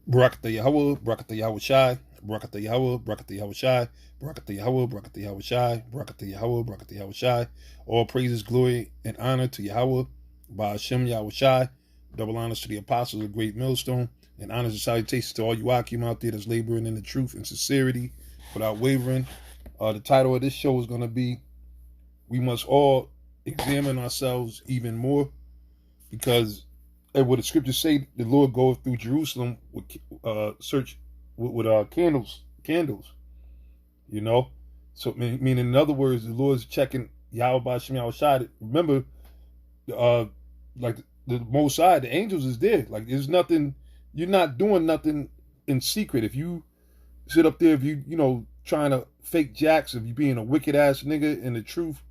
Barakatah Yahweh, Barakatah Yahweh Shai, Barakatah Yahweh, Barakatah Yahweh Shai, Barakatah Yahweh, Barakatah Yahweh Shai, Barakatah Yahweh, Barakatah Yahweh Shai. All praises, glory, and honor to Yahweh, by Hashem Yahweh Shai. Double honors to the apostles of Great Millstone, and honors and salutations to all you Akim out there that's laboring in the truth and sincerity without wavering. The title of this show is going to be We Must All Examine Ourselves Even More, because what the scriptures say, the Lord goeth through Jerusalem with search with candles, you know. So meaning, in other words, the Lord's checking Yahweh by Shem Yahweh Shai. Remember, uh, like the Most High, the angels is there. Like there's nothing, you're not doing nothing in secret. If you sit up there, if you trying to fake jacks, if you being a wicked ass nigga in the truth,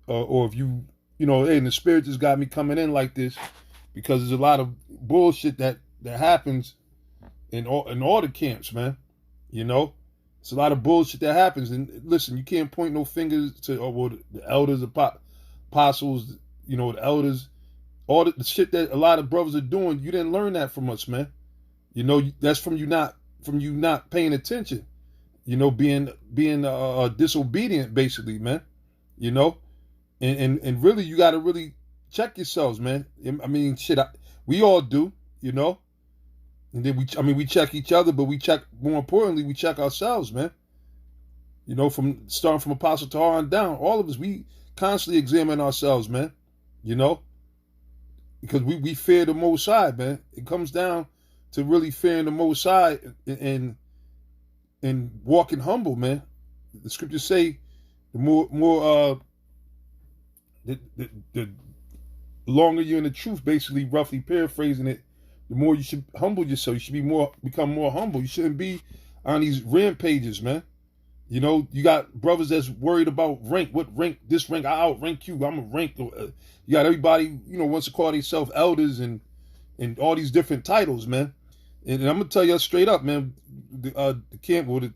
or if hey, and the spirit just got me coming in like this, because there's a lot of bullshit that happens in all the camps, man. You know, it's a lot of bullshit that happens. And listen, you can't point no fingers to the elders, apostles, the elders, all the shit that a lot of brothers are doing. You didn't learn that from us, man. That's from you not paying attention. Being disobedient, basically, man. You know, and really, you got to really check yourselves, man. I mean, shit, we all do, and then we check each other, but more importantly, we check ourselves, man. From starting from Apostle Tahar on down, all of us, we constantly examine ourselves, man. Because we fear the Most High, man. It comes down to really fearing the Most High and walking humble, man. The scriptures say the more the longer you're in the truth, basically roughly paraphrasing it, the more you should humble yourself. You should become more humble. You shouldn't be on these rampages, man. You got brothers that's worried about rank. What rank? This rank, I outrank you. I'm a rank. You got everybody, wants to call themselves elders and all these different titles, man. And I'm gonna tell you straight up, man. The camp or the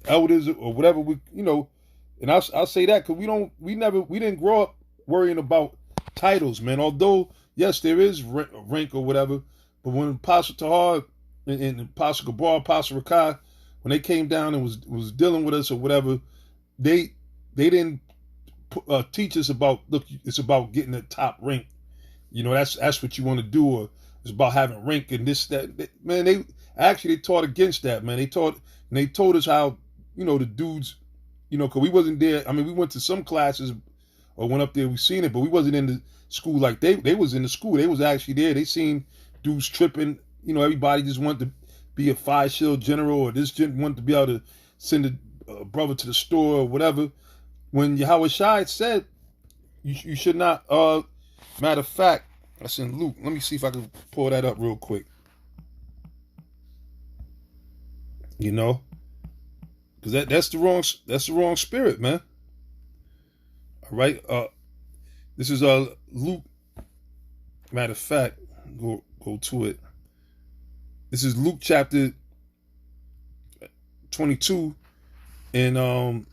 elders or whatever and I'll say that because we didn't grow up worrying about titles, man. Although yes, there is rank or whatever, but when Apostle Tahar and Apostle Gabar, Apostle Rakai, when they came down and was dealing with us or whatever, they didn't teach us about, look, it's about getting the top rank. That's what you want to do, or it's about having rank and this, that. Man, they taught against that, man. They told us how, the dudes, because we wasn't there. I mean, we went to some classes or went up there, we seen it, but we wasn't in the school like they was in the school. They was actually there. They seen dudes tripping. Everybody just wanted to be a 5 shield general, or this didn't want to be able to send a brother to the store or whatever. When Yahweh Shai said, you should not, matter of fact, that's in Luke. Let me see if I can pull that up real quick. Because that's the wrong spirit, man. All right. This is Luke. Matter of fact, go to it. This is Luke chapter 22 and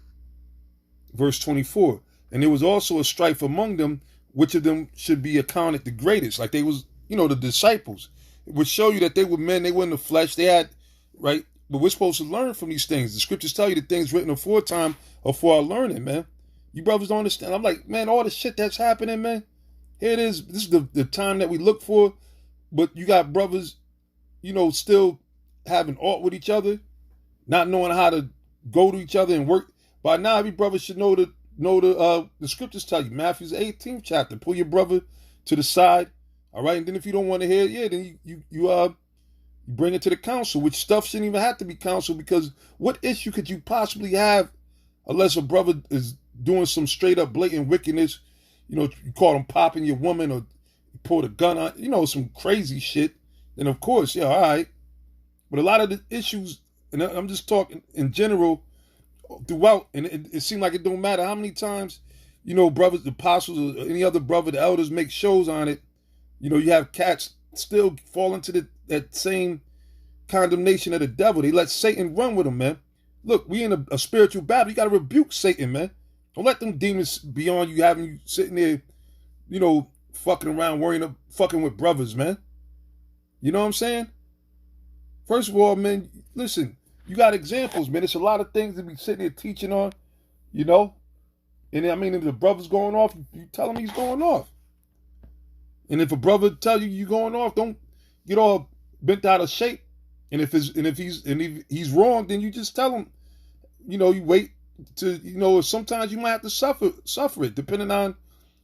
verse 24. And there was also a strife among them, which of them should be accounted the greatest. Like they was, the disciples. It would show you that they were men, they were in the flesh, they had, right? But we're supposed to learn from these things. The scriptures tell you the things written aforetime are for our learning, man. You brothers don't understand. I'm like, man, all the shit that's happening, man. Here it is. This is the time that we look for. But you got brothers, still having art with each other, not knowing how to go to each other and work. By now, every brother should know the scriptures tell you. Matthew's 18th chapter. Pull your brother to the side, all right. And then if you don't want to hear it, yeah, then you bring it to the council. Which stuff shouldn't even have to be counsel, because what issue could you possibly have unless a brother is doing some straight up blatant wickedness? You call them popping your woman, or you pull a gun on, some crazy shit. Then of course, yeah, all right. But a lot of the issues, and I'm just talking in general throughout, and it seemed like it don't matter how many times, brothers, the apostles, or any other brother, the elders make shows on it. You have cats still fall into that same condemnation of the devil. They let Satan run with them, man. Look, we in a spiritual battle. You got to rebuke Satan, man. Don't let them demons be on you, having you sitting there, fucking around, fucking with brothers, man. You know what I'm saying? First of all, man, listen, you got examples, man. It's a lot of things to be sitting there teaching on, you know. And I mean, if the brother's going off, you tell him he's going off. And if a brother tell you you're going off, don't get all bent out of shape. And if he's wrong, then you just tell him, you know, you wait to, you know, sometimes you might have to suffer it, depending on,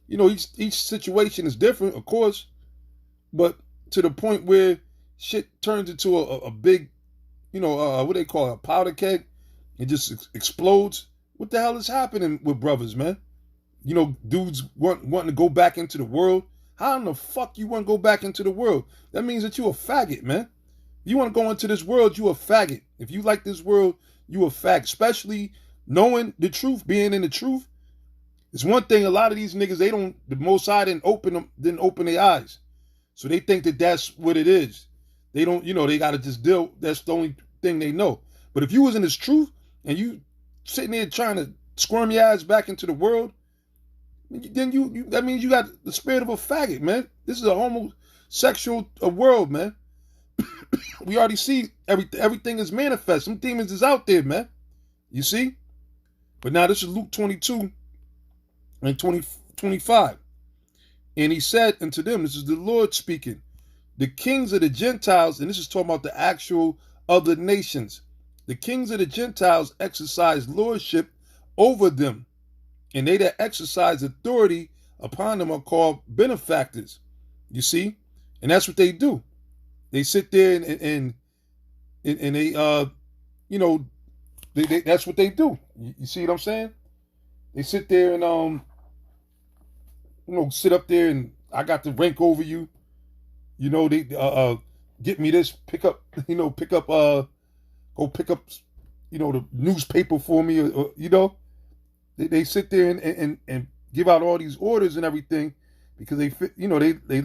you know, each situation is different, of course, but to the point where shit turns into a big, you know, what they call it, a powder keg, it just explodes. What the hell is happening with brothers, man? You know, dudes wanting to go back into the world. How in the fuck you want to go back into the world? That means that you a faggot, man. You want to go into this world, you a faggot. If you like this world, you a faggot. Especially knowing the truth, being in the truth. It's one thing, a lot of these niggas, the Most High didn't open their eyes. So they think that that's what it is. They don't, you know, they got to just deal, that's the only thing they know. But if you was in this truth and you sitting there trying to squirm your ass back into the world, then that means you got the spirit of a faggot, man. This is a homosexual world, man. We already see everything is manifest. Some demons is out there, man. You see? But now this is Luke 22 and 25. And he said unto them, this is the Lord speaking, the kings of the Gentiles, and this is talking about the actual other nations. The kings of the Gentiles exercise lordship over them, and they that exercise authority upon them are called benefactors. You see? And that's what they do. They sit there and they you know, they that's what they do. You see what I'm saying? They sit there and you know, sit up there and I got the rank over you. You know, they get me this, pick up, go pick up, you know, the newspaper for me, or you know. They sit there and give out all these orders and everything because they you know, they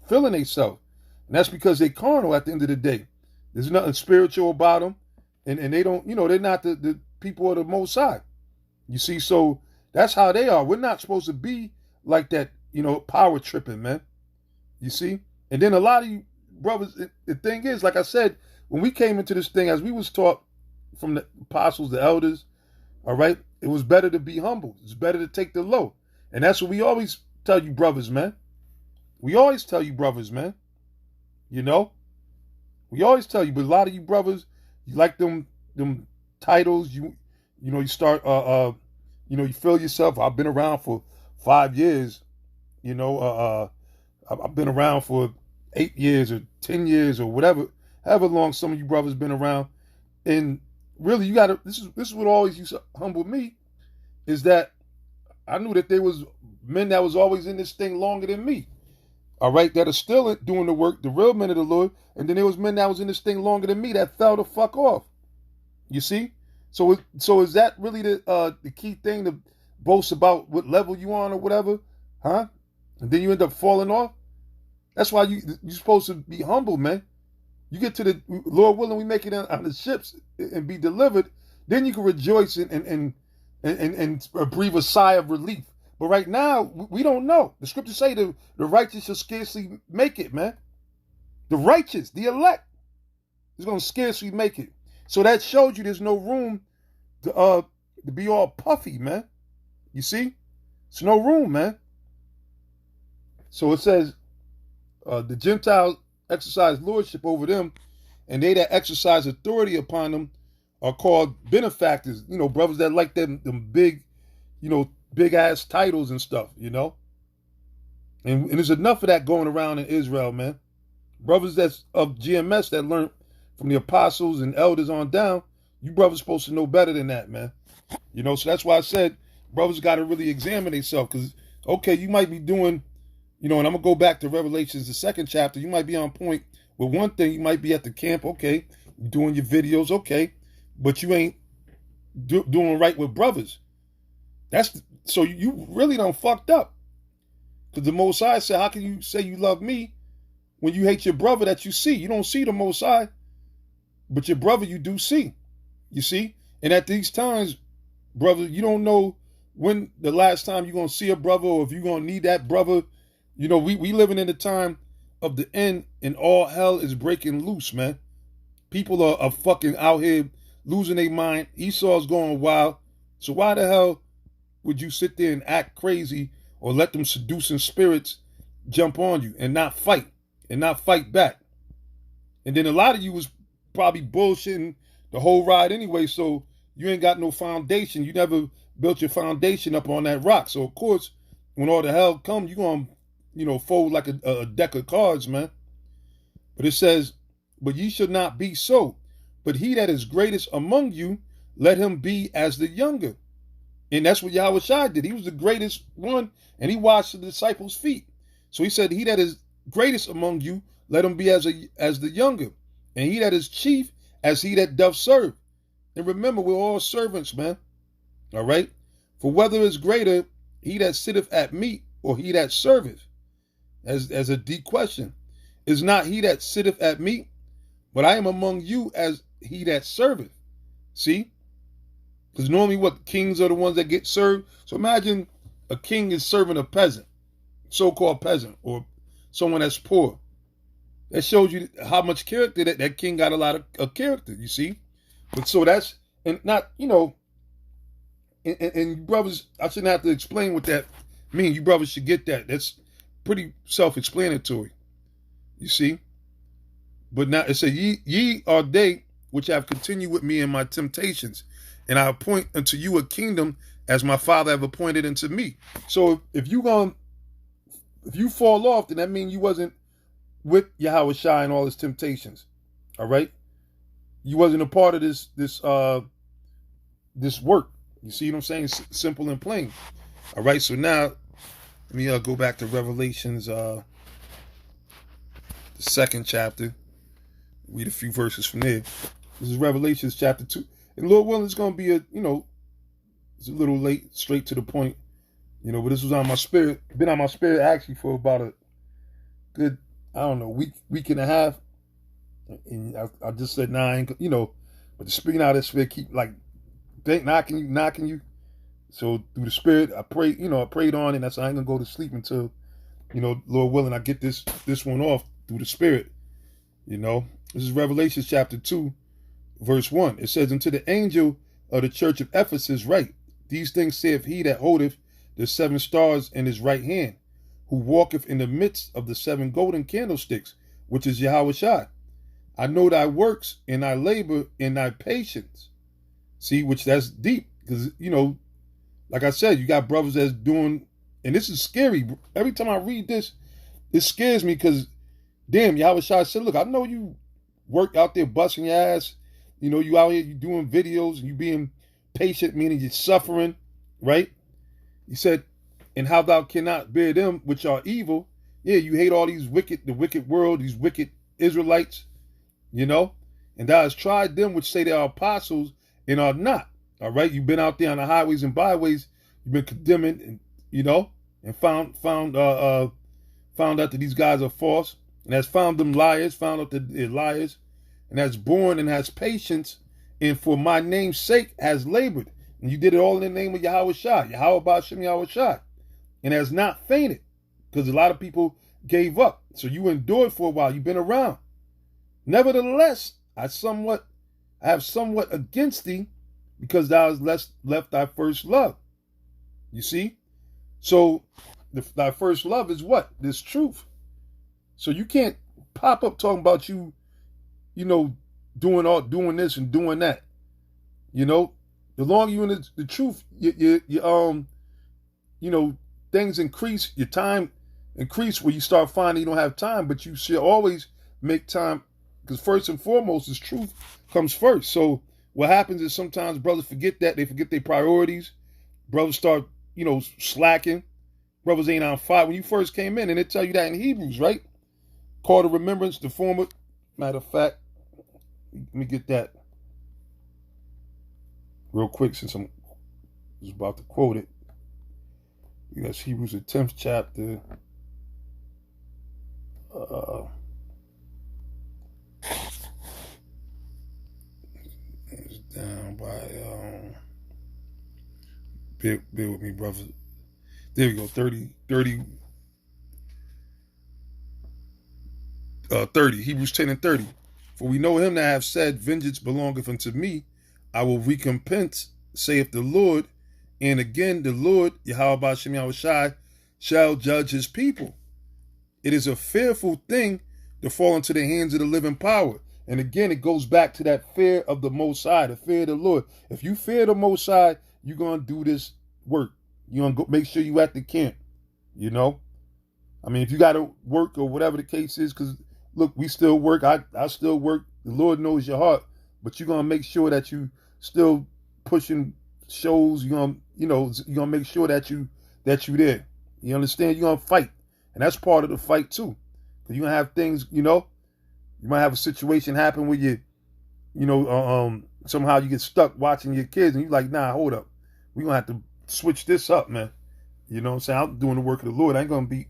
feeling themselves. And that's because they carnal at the end of the day. There's nothing spiritual about them. And they don't, you know, they're not the people of the Most High. You see, so that's how they are. We're not supposed to be like that, you know, power tripping, man. You see? And then a lot of you brothers, the thing is, like I said, when we came into this thing, as we was taught from the apostles, the elders, all right, it was better to be humble. It's better to take the low. And that's what we always tell you brothers, man. We always tell you brothers, man. You know? We always tell you, but a lot of you brothers, you like them titles, you know, you start you know, you feel yourself, I've been around for 5 years, you know, I've been around for 8 years or 10 years or whatever, however long some of you brothers been around. And really, you gotta, this is what always used to humble me, is that I knew that there was men that was always in this thing longer than me. All right, that are still doing the work, the real men of the Lord. And then there was men that was in this thing longer than me that fell the fuck off. You see? So is that really the key thing to boast about what level you on or whatever? Huh? And then you end up falling off? That's why you're supposed to be humble, man. You get to the, Lord willing, we make it on the ships and be delivered, then you can rejoice and breathe a sigh of relief. But right now, we don't know. The scriptures say the righteous shall scarcely make it, man. The righteous, the elect, is going to scarcely make it. So that shows you there's no room to be all puffy, man. You see? There's no room, man. So it says, the Gentiles exercise lordship over them, and they that exercise authority upon them are called benefactors. You know, brothers that like them big, you know, big ass titles and stuff, you know. And there's enough of that going around in Israel, man. Brothers that's of GMS that learned from the apostles and elders on down, you brothers supposed to know better than that, man. You know, so that's why I said brothers got to really examine themselves, because, okay, you might be doing, you know, and I'm going to go back to Revelations, the 2nd chapter. You might be on point with one thing. You might be at the camp, okay, doing your videos, okay, but you ain't doing right with brothers. So you really done fucked up. Because the Most High said, how can you say you love me when you hate your brother that you see? You don't see the Most High, but your brother you do see. You see? And at these times, brother, you don't know when the last time you're going to see a brother, or if you're going to need that brother. You know, we living in the time of the end, and all hell is breaking loose, man. People are fucking out here losing their mind. Esau's going wild. So why the hell would you sit there and act crazy or let them seducing spirits jump on you and not fight back? And then a lot of you was probably bullshitting the whole ride anyway, so you ain't got no foundation. You never built your foundation up on that rock. So of course, when all the hell come, you gonna, fold like a deck of cards, man. But it says, but ye should not be so. But he that is greatest among you, let him be as the younger. And that's what Yahweh Shai did. He was the greatest one, and he washed the disciples' feet. So he said, he that is greatest among you, let him be as the younger. And he that is chief, as he that doth serve. And remember, we're all servants, man. All right? For whether is greater, he that sitteth at meat, or he that serveth? As a deep question. Is not he that sitteth at meat, but I am among you as he that serveth. See? Because normally what, kings are the ones that get served. So imagine a king is serving a peasant, so-called peasant, or someone that's poor. That shows you how much character that king got. A lot of character, you see. But so that's, and not, and brothers, I shouldn't have to explain what that means. You brothers should get that. That's pretty self-explanatory, you see. But now it says, ye are they which have continued with me in my temptations, and I appoint unto you a kingdom as my Father have appointed unto me. So if you fall off, then that means you wasn't with Yahweh Shai and all his temptations. All right? You wasn't a part of this work. You see what I'm saying? Simple and plain. All right, so now let me go back to Revelations, the 2nd chapter. Read a few verses from there. This is Revelations chapter 2. And Lord willing, it's going to be it's a little late, straight to the point. But this was on my spirit. Been on my spirit actually for about a good, week and a half. And I just said, nah, I ain't, but the spirit out of the spirit keep like knocking you. So through the spirit, I prayed, I prayed on it, and I said, I ain't gonna go to sleep until, Lord willing, I get this one off through the spirit. This is Revelation chapter 2, verse 1. It says, unto the angel of the church of Ephesus write, these things saith he that holdeth the 7 stars in his right hand, who walketh in the midst of the 7 golden candlesticks, which is Yahweh Shai. I know thy works and thy labor and thy patience. See, which that's deep, because, like I said, you got brothers that's doing, and this is scary. Every time I read this, it scares me, because, damn, Yahweh Shai said, look, I know you work out there busting your ass. You out here, you doing videos, and you being patient, meaning you're suffering, right? He said, and how thou cannot bear them which are evil. Yeah, you hate all the wicked world, these wicked Israelites, and thou hast tried them which say they are apostles and are not. All right, you've been out there on the highways and byways, you've been condemning, and found out that these guys are false, and has found them liars, found out that they're liars, and has borne and has patience, and for my name's sake has labored. And you did it all in the name of Yahweh Shai, Yahweh Ba'ashem Yahweh Shai, and has not fainted, because a lot of people gave up. So you endured for a while. You've been around. Nevertheless, I have somewhat against thee, because thou hast left thy first love. You see? So thy first love is what? This truth. So you can't pop up talking about you doing this and doing that. The longer you're in the truth, things increase, your time increase, where you start finding you don't have time, but you should always make time, because first and foremost is truth comes first. So what happens is sometimes brothers forget that. They forget their priorities. Brothers start, slacking. Brothers ain't on fire. When you first came in, and they tell you that in Hebrews, right? Call to remembrance the former. Matter of fact, let me get that real quick, since I'm just about to quote it. That's Hebrews the 10th chapter. It's down by bear with me, brother. There we go. 30 Hebrews 10 and 30. For we know him that have said, vengeance belongeth unto me, I will recompense, saith the Lord. And again, the Lord, Yahweh Ba'ashem Yahushai, shall judge his people. It is a fearful thing to fall into the hands of the living power. And again, it goes back to that fear of the Most High, the fear of the Lord. If you fear the Most High, you're going to do this work. You're going to go make sure you at the camp, you know? I mean, if you got to work or whatever the case is, because, look, we still work. I still work. The Lord knows your heart. But you're going to make sure that you still pushing shows. You're going to make sure that you there. You understand? You're going to fight. And that's part of the fight, too. Because you're going to have things, you might have a situation happen where somehow you get stuck watching your kids and you're like, nah, hold up. We're going to have to switch this up, man. You know what I'm saying? I'm doing the work of the Lord. I ain't going to be,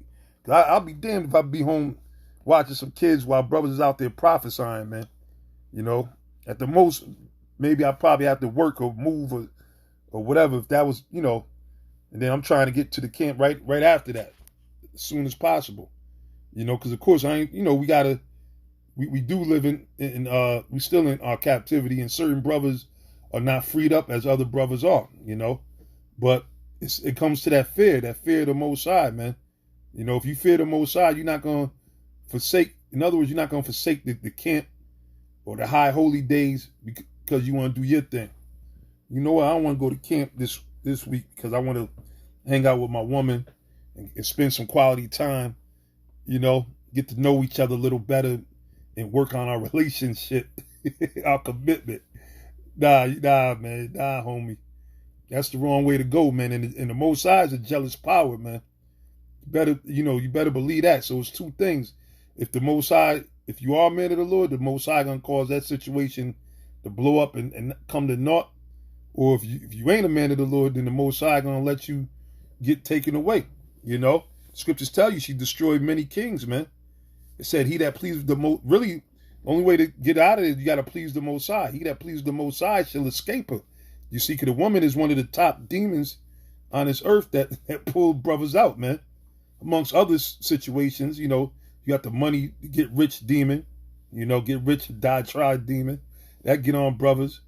I'll be damned if I be home watching some kids while brothers is out there prophesying, man. At the most, maybe I probably have to work or move or whatever if that was, and then I'm trying to get to the camp right after that, as soon as possible. Because of course I ain't, we do live in we still in our captivity, and certain brothers are not freed up as other brothers are, but it comes to that fear of the Most High, man. If you fear the Most High, you're not going to forsake, in other words, you're not going to forsake the camp or the high holy days because you want to do your thing. You know what? I don't want to go to camp this week because I want to hang out with my woman and spend some quality time, get to know each other a little better and work on our relationship, our commitment. Nah, man. Nah, homie. That's the wrong way to go, man. And the Most High is a jealous power, man. You better believe that. So it's two things. If the Most High, if you are a man of the Lord, the Most High gonna cause that situation to blow up and come to naught. Or if you ain't a man of the Lord, then the Most High gonna let you get taken away. Scriptures tell you she destroyed many kings, man. It said he that pleased the most, really, the only way to get out of it, you got to please the Most High. He that pleased the Most High shall escape her. You see, because the woman is one of the top demons on this earth that pulled brothers out, man. Amongst other situations, you got the money to get rich demon, get rich and die try demon. That get on brothers.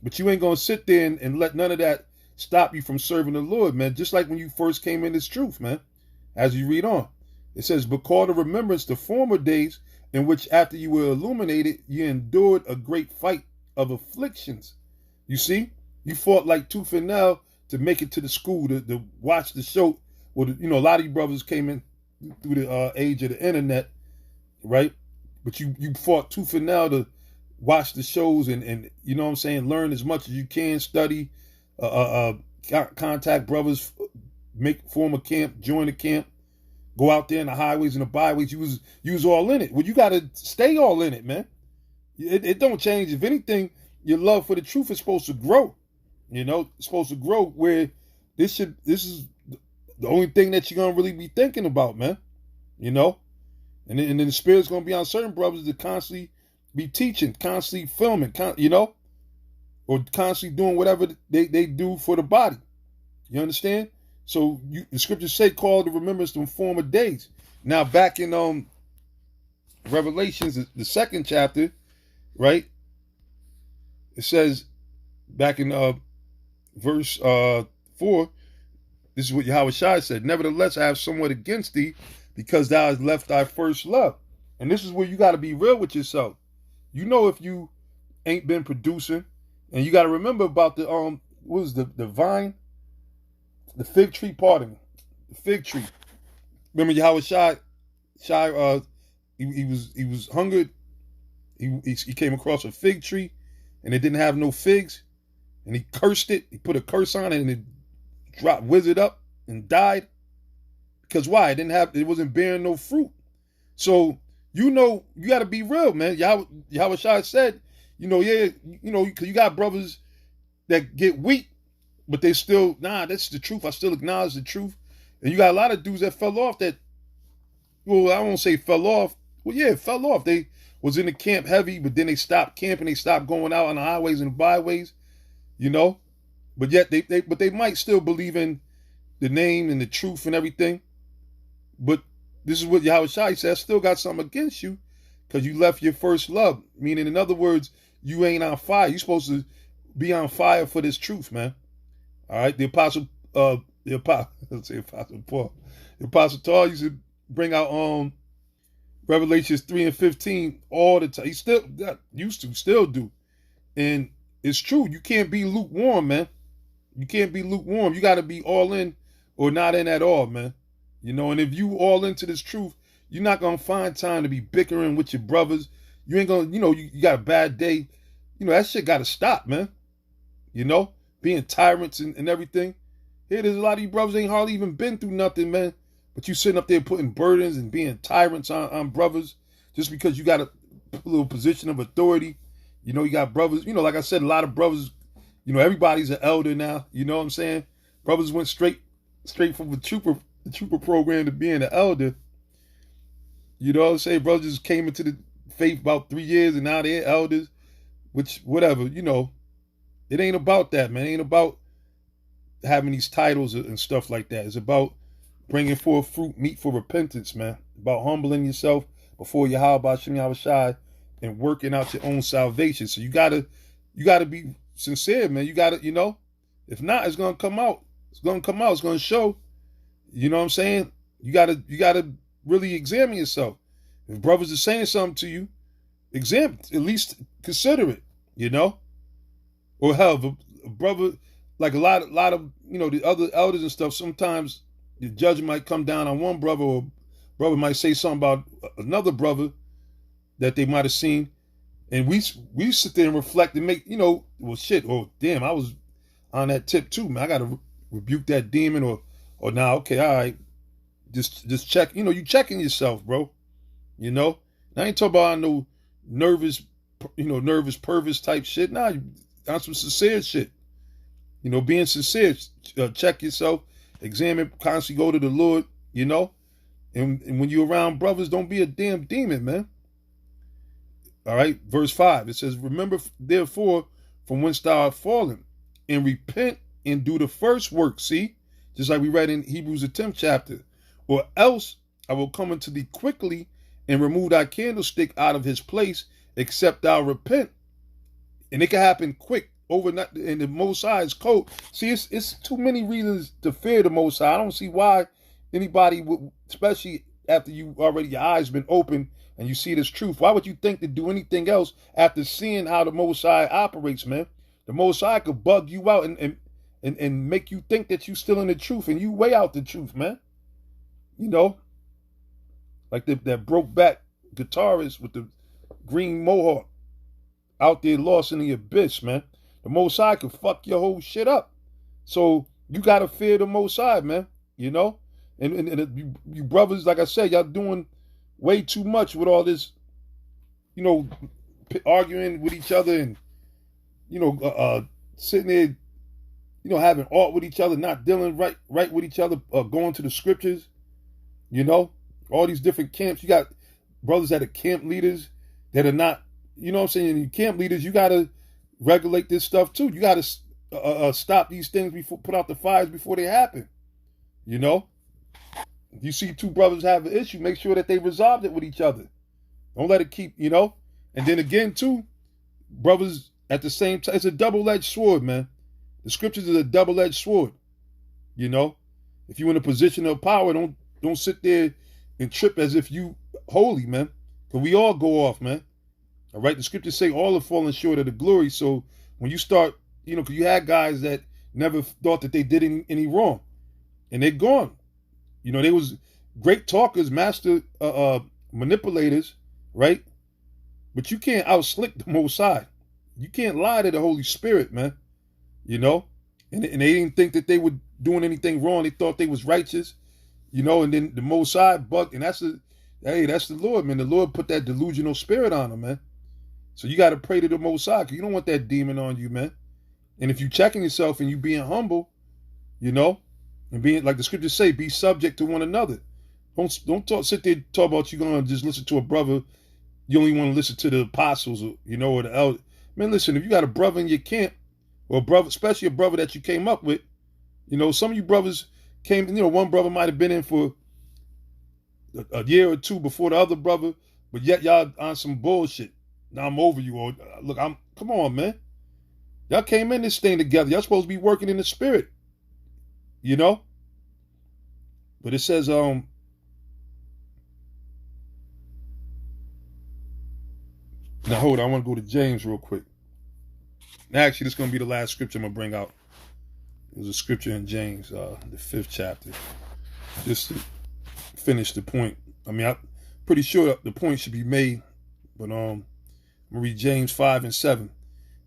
But you ain't going to sit there and let none of that stop you from serving the Lord, man. Just like when you first came in this truth, man. As you read on. It says, but call to remembrance the former days in which after you were illuminated, you endured a great fight of afflictions. You see, you fought like tooth and nail to make it to the school, to watch the show. Well, a lot of you brothers came in through the age of the internet, right? But you fought tooth and nail to watch the shows and learn as much as you can, study, contact brothers, form a camp, join a camp. Go out there in the highways and the byways. You was all in it. Well, you got to stay all in it, man. It don't change. If anything, your love for the truth is supposed to grow. It's supposed to grow where this is the only thing that you're going to really be thinking about, man. And then the Spirit's going to be on certain brothers to constantly be teaching, constantly filming, or constantly doing whatever they do for the body. You understand? So the scriptures say, call to remembrance the former days. Now back in Revelations, the second chapter, right? It says back in verse 4, this is what Yahushua said, nevertheless I have somewhat against thee, because thou hast left thy first love. And this is where you got to be real with yourself. If you ain't been producing, and you got to remember about the what was the vine? The fig tree, pardon me. The fig tree. Remember Yahushua, he was hungered. He came across a fig tree and it didn't have no figs. And he cursed it. He put a curse on it and it withered up and died. Because why? It wasn't bearing no fruit. So, you got to be real, man. Yahushua said, because you got brothers that get weak. But they still, that's the truth. I still acknowledge the truth. And you got a lot of dudes that fell off that, well, I won't say fell off. Well, yeah, fell off. They was in the camp heavy, but then they stopped camping. They stopped going out on the highways and the byways, But yet they might still believe in the name and the truth and everything. But this is what Yahushua said, I still got something against you because you left your first love. Meaning, in other words, you ain't on fire. You're supposed to be on fire for this truth, man. All right. The apostle let's say Apostle Paul. The Apostle Paul used to bring out Revelations 3 and 15 all the time. He still still do. And it's true. You can't be lukewarm, man. You can't be lukewarm. You got to be all in or not in at all, man. You know, and if you all into this truth, you're not going to find time to be bickering with your brothers. You ain't going to, you got a bad day. That shit got to stop, man. Being tyrants and everything. Here, there's a lot of you brothers ain't hardly even been through nothing, man. But you sitting up there putting burdens and being tyrants on brothers just because you got a little position of authority. You got brothers, like I said, a lot of brothers, everybody's an elder now. You know what I'm saying? Brothers went straight from the trooper program to being an elder. You know what I'm saying? Brothers just came into the faith about 3 years and now they're elders, which, whatever, it ain't about that, man. It ain't about having these titles and stuff like that. It's about bringing forth fruit, meat for repentance, man. About humbling yourself before Yahweh Shem Yahushai and working out your own salvation. So you gotta be sincere, man. You gotta, if not, it's gonna come out. It's gonna come out. It's gonna show. You know what I'm saying? You gotta really examine yourself. If brothers are saying something to you, at least consider it. Or hell, a brother, like a lot of the other elders and stuff. Sometimes the judge might come down on one brother, or brother might say something about another brother that they might have seen, and we sit there and reflect and make, well, shit, oh damn, I was on that tip too, man. I gotta rebuke that demon, or now, okay, all right, just check. You checking yourself, bro. I ain't talking about no nervous perverse type shit. Nah, on some sincere shit. Being sincere, check yourself, examine, constantly go to the Lord, and when you're around brothers, don't be a damn demon, man. All right, verse 5, it says, remember therefore from whence thou art fallen, and repent and do the first work. See, just like we read in Hebrews the 10th chapter, or else I will come unto thee quickly and remove thy candlestick out of his place, except thou repent. And it can happen quick, overnight, and the Most High is cold. See, it's too many reasons to fear the Most High. I don't see why anybody would, especially after your eyes been open and you see this truth, why would you think to do anything else after seeing how the Most High operates, man? The Most High could bug you out and make you think that you still in the truth, and you way out the truth, man. Like that broke back guitarist with the green mohawk out there lost in the abyss, man. The Most High could fuck your whole shit up. So you got to fear the Most High, man. And you brothers, like I said, y'all doing way too much with all this, arguing with each other and, sitting there, having art with each other, not dealing right with each other, going to the scriptures, all these different camps. You got brothers that are camp leaders that are not, what I'm saying? And camp leaders, you got to regulate this stuff too. You got to stop these things put out the fires before they happen. If you see two brothers have an issue, make sure that they resolved it with each other. Don't let it keep, And then again, too, brothers at the same time, it's a double-edged sword, man. The scriptures is a double-edged sword. If you're in a position of power, don't sit there and trip as if you holy, man. Because we all go off, man. All right, the scriptures say all have fallen short of the glory. So when you start, because you had guys that never thought that they did any wrong, and they're gone. They was great talkers, master manipulators, right? But you can't outslick the Most High. You can't lie to the Holy Spirit, man. And they didn't think that they were doing anything wrong. They thought they was righteous, and then the Most High bugged, and that's the Lord, man. The Lord put that delusional spirit on them, man. So you got to pray to the Most High, because you don't want that demon on you, man. And if you checking yourself and you being humble, and being, like the scriptures say, be subject to one another. Don't sit there and talk about you going to just listen to a brother. You only want to listen to the apostles, or the elder. Man, listen, if you got a brother in your camp, or a brother, especially a brother that you came up with, some of you brothers came, one brother might have been in for a year or two before the other brother, But yet y'all on some bullshit. Now I'm over you. Or look, come on, man. Y'all came in this thing together. Y'all supposed to be working in the spirit. You know? But it says, now hold on, I want to go to James real quick. Actually, this is going to be the last scripture I'm going to bring out. There's a scripture in James, the 5th chapter. Just to finish the point. I mean, I'm pretty sure the point should be made. But I'm going to read James 5 and 7.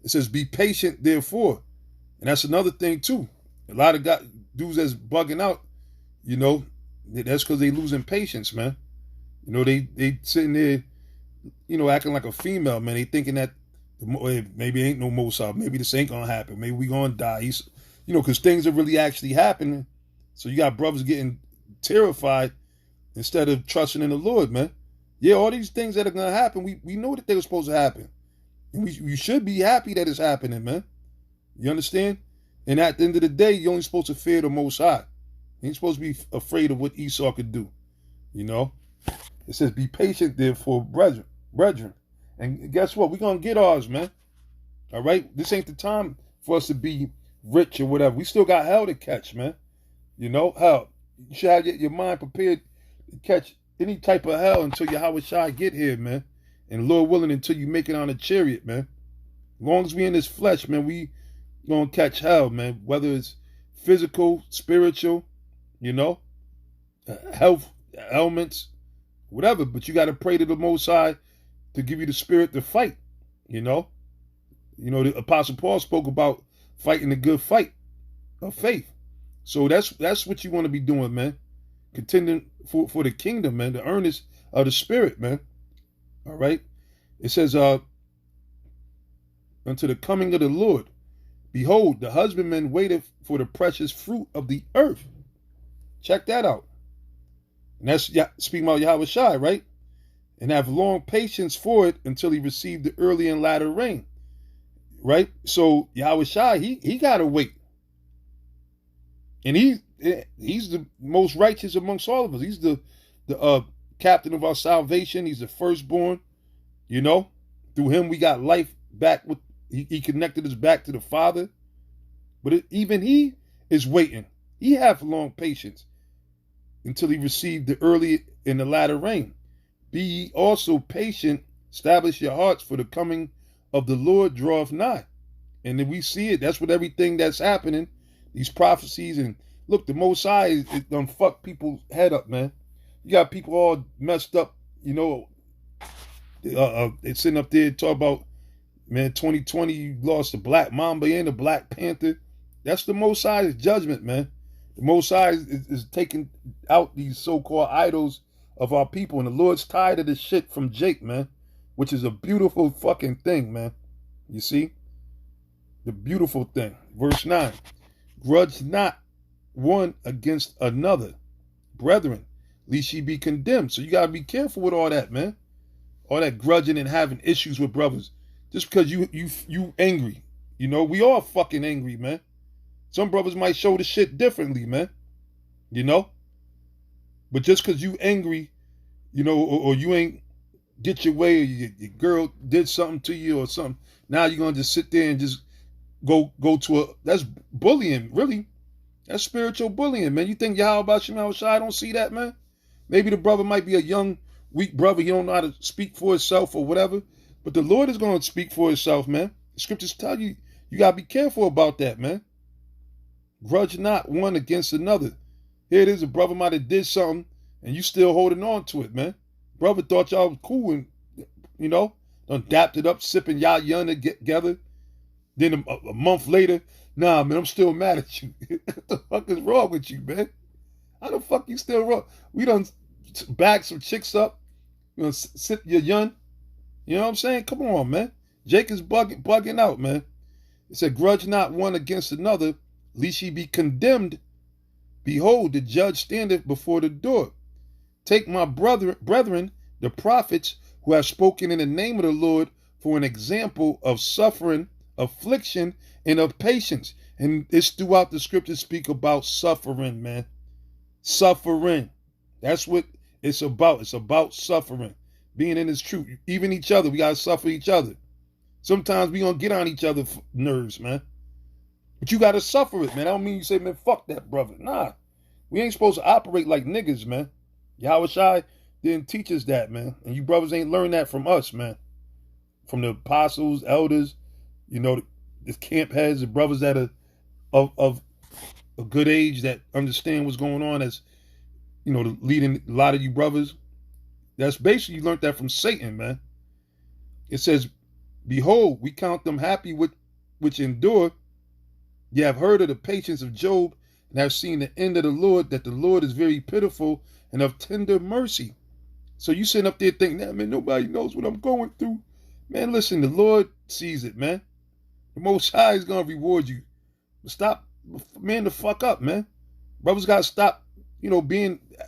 It says, be patient, therefore. And that's another thing, too. A lot of dudes that's bugging out, you know, that's because they losing patience, man. You know, they sitting there, you know, acting like a female, man. They thinking that maybe ain't no Mosai. Maybe this ain't going to happen. Maybe we going to die. You know, because things are really actually happening. So you got brothers getting terrified instead of trusting in the Lord, man. Yeah, all these things that are going to happen, we know that they were supposed to happen. And we should be happy that it's happening, man. You understand? And at the end of the day, you're only supposed to fear the Most High. You ain't supposed to be afraid of what Esau could do. You know? It says, be patient, therefore, brethren. And guess what? We're going to get ours, man. All right? This ain't the time for us to be rich or whatever. We still got hell to catch, man. You know? Hell. You should have your mind prepared to catch any type of hell until Yahweh Shai get here, man. And Lord willing, until you make it on a chariot, man. As long as we in this flesh, man, we gonna catch hell, man. Whether it's physical, spiritual, you know, health, ailments, whatever. But you got to pray to the Most High to give you the spirit to fight, you know. You know, the Apostle Paul spoke about fighting the good fight of faith. So that's what you want to be doing, man. Contending for the kingdom, man. The earnest of the spirit, man. All right. It says, unto the coming of the Lord, behold, the husbandman waiteth for the precious fruit of the earth. Check that out. And that's speaking about Yahweh Shai, right? And have long patience for it until he received the early and latter rain. Right? So Yahweh Shai, he gotta wait. And he's the most righteous amongst all of us. He's the captain of our salvation. He's the firstborn. You know, through him we got life back. He connected us back to the Father. But even he is waiting. He have long patience until he received the early and the latter rain. Be ye also patient, establish your hearts, for the coming of the Lord draweth nigh. And then we see it. That's what everything that's happening, these prophecies. And look, the Most High is done fuck people's head up, man. You got people all messed up, you know. They're sitting up there talking about, man, 2020, you lost the Black Mamba and the Black Panther. That's the Most High's judgment, man. The Most High is taking out these so-called idols of our people. And the Lord's tired of this shit from Jake, man. Which is a beautiful fucking thing, man. You see? The beautiful thing. Verse 9. Grudge not one against another, brethren, lest ye be condemned. So you got to be careful with all that, man. All that grudging and having issues with brothers. Just because you angry. You know, we all fucking angry, man. Some brothers might show the shit differently, man. You know? But just because you angry, you know, or you ain't get your way, or your girl did something to you or something, now you're going to just sit there and just go to that's bullying, really. That's spiritual bullying, man. You think Yahweh Shai don't see that, man? Maybe the brother might be a young, weak brother. He don't know how to speak for himself or whatever. But the Lord is going to speak for himself, man. The scriptures tell you, you got to be careful about that, man. Grudge not one against another. Here it is, a brother might have did something, and you still holding on to it, man. Brother thought y'all was cool and, you know, done dapped it up, sipping y'all young together. Then a month later, nah, man, I'm still mad at you. What the fuck is wrong with you, man? How the fuck you still wrong? We done bagged some chicks up. You know, sip your young. You know what I'm saying? Come on, man. Jake is bugging out, man. It said, grudge not one against another, lest ye be condemned. Behold, the judge standeth before the door. Take my brethren, the prophets, who have spoken in the name of the Lord, for an example of suffering, affliction, and of patience. And it's throughout the scriptures speak about suffering, man. Suffering. That's what it's about. It's about suffering. being in this truth. Even each other, we got to suffer each other. Sometimes we going to get on each other's nerves, man. But you got to suffer it, man. I don't mean you say, man, fuck that brother. Nah. We ain't supposed to operate like niggas, man. Yahweh Shai didn't teach us that, man. And you brothers ain't learned that from us, man. From the apostles, elders, you know, the camp heads, the brothers that are of a good age that understand what's going on as, you know, leading a lot of you brothers. That's basically, you learned that from Satan, man. It says, behold, we count them happy which endure. Ye have heard of the patience of Job, and have seen the end of the Lord, that the Lord is very pitiful and of tender mercy. So you sitting up there thinking, that, man, nobody knows what I'm going through. Man, listen, the Lord sees it, man. The Most High is going to reward you. Stop, man, the fuck up, man. Brothers got to stop, you know,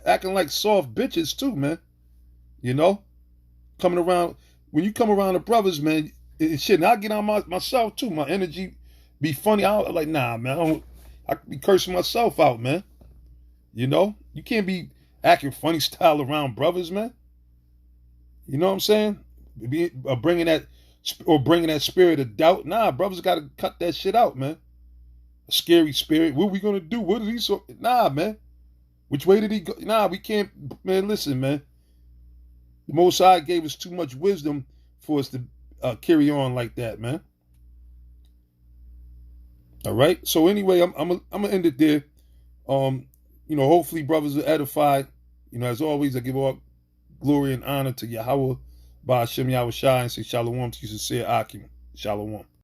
acting like soft bitches too, man. You know? Coming around, when you come around the brothers, man, it shit, and I get on myself too. My energy be funny. I'm like, nah, man, I be cursing myself out, man. You know? You can't be acting funny style around brothers, man. You know what I'm saying? Bringing that spirit of doubt. Nah, brothers got to cut that shit out, man. A scary spirit. What are we going to do? What is he so? Nah, man. Which way did he go? Nah, we can't. Man, listen, man. The Most High gave us too much wisdom for us to carry on like that, man. All right. So anyway, I'm gonna end it there. You know, hopefully brothers are edified. You know, as always, I give all glory and honor to Yahweh, Ba'ashem Yahweh Shai, and say shalom to you sincere Akim. Shalom.